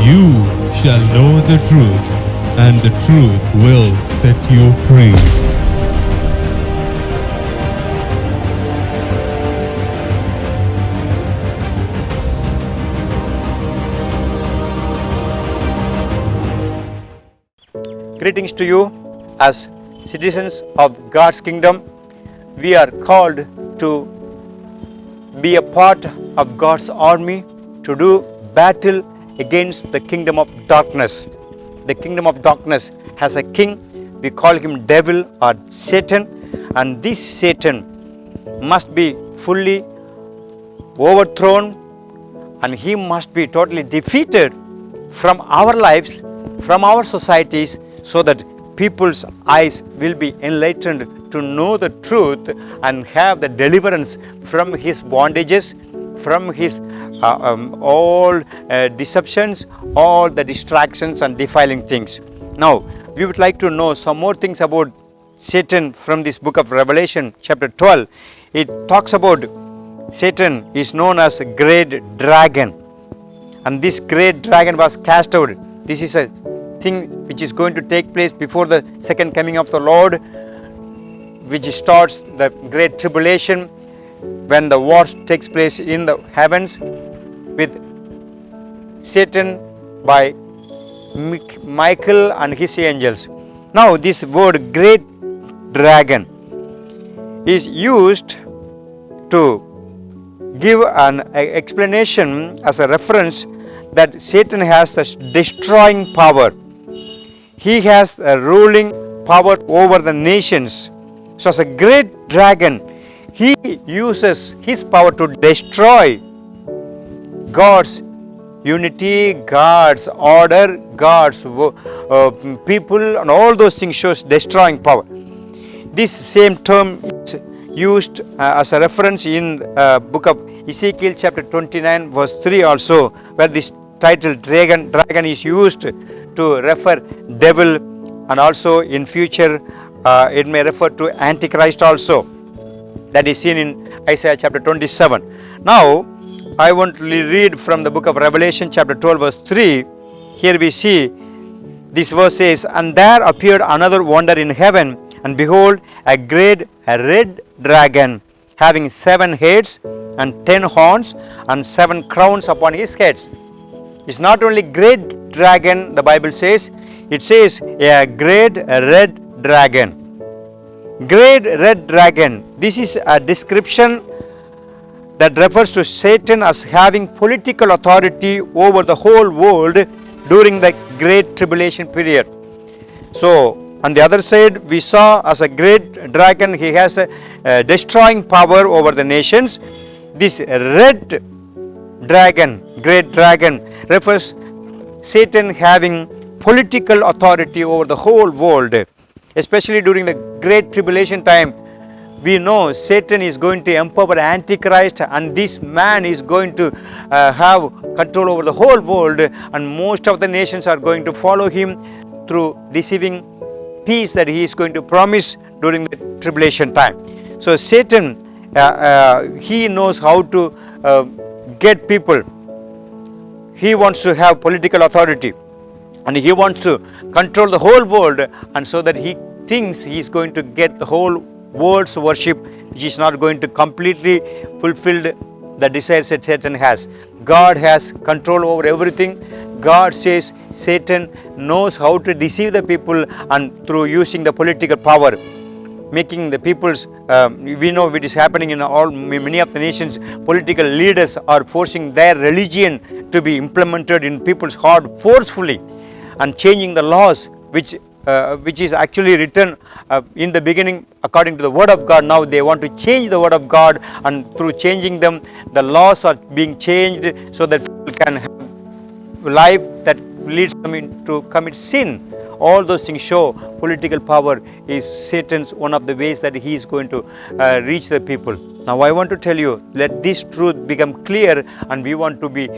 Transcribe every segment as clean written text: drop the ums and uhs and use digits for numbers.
you shall know the truth, and the truth will set you free. Greetings to you as citizens of God's kingdom. We are called to be a part of God's army to do battle against the kingdom of darkness. The kingdom of darkness has a king. We call him devil or Satan, and this Satan must be fully overthrown, and he must be totally defeated from our lives, from our societies, so that people's eyes will be enlightened to know the truth and have the deliverance from his bondages, from his all deceptions, all the distractions and defiling things. Now, we would like to know some more things about Satan from this book of Revelation, chapter 12. It talks about Satan is known as a great dragon, and this great dragon was cast out. This is a thing which is going to take place before the second coming of the Lord, which starts the great tribulation when the war takes place in the heavens with Satan by Michael and his angels. Now this word great dragon is used to give an explanation as a reference that Satan has the destroying power. He has a ruling power over the nations. So as a great dragon, he uses his power to destroy God's unity, God's order, God's people, and all those things shows destroying power. This same term is used as a reference in book of Ezekiel chapter 29 verse 3 also, where this title dragon is used to refer devil, and also in future it may refer to Antichrist also. That is seen in Isaiah chapter 27. Now I want to read from the book of Revelation chapter 12 verse 3. Here we see this verse says, "And there appeared another wonder in heaven, and behold, a great red dragon, having 7 heads and 10 horns and 7 crowns upon his heads." It's not only great dragon, the Bible says, it says a great red dragon. Great red dragon. This is a description that refers to Satan as having political authority over the whole world during the great tribulation period. So on the other side, we saw as a great dragon, he has a destroying power over the nations. This red dragon, great dragon, refers Satan having political authority over the whole world, especially during the great tribulation time. We know Satan is going to empower Antichrist, and this man is going to have control over the whole world, and most of the nations are going to follow him through deceiving peace that he is going to promise during the tribulation time. So Satan, he knows how to get people. He wants to have political authority, and he wants to control the whole world, and so that he thinks he is going to get the whole world's worship, which is not going to completely fulfill the desires that Satan has. God has control over everything. God says Satan knows how to deceive the people, and through using the political power, making the people's, we know it is happening in many of the nations. Political leaders are forcing their religion to be implemented in people's heart forcefully, and changing the laws which is actually written in the beginning according to the word of God. Now they want to change the word of God, and through changing them, the laws are being changed so that people can have life that leads them to commit sin. All those things show political power is Satan's one of the ways that he is going to reach the people. Now I want to tell you, let this truth become clear, and we want to be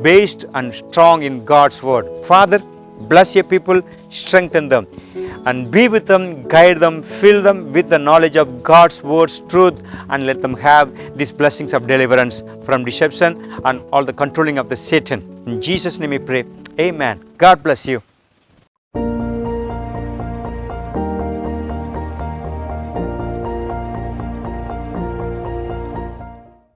based and strong in God's word. Father, bless your people, strengthen them, and be with them, guide them, fill them with the knowledge of God's word's truth, and let them have these blessings of deliverance from deception and all the controlling of the Satan. In Jesus' name we pray. Amen. God bless you.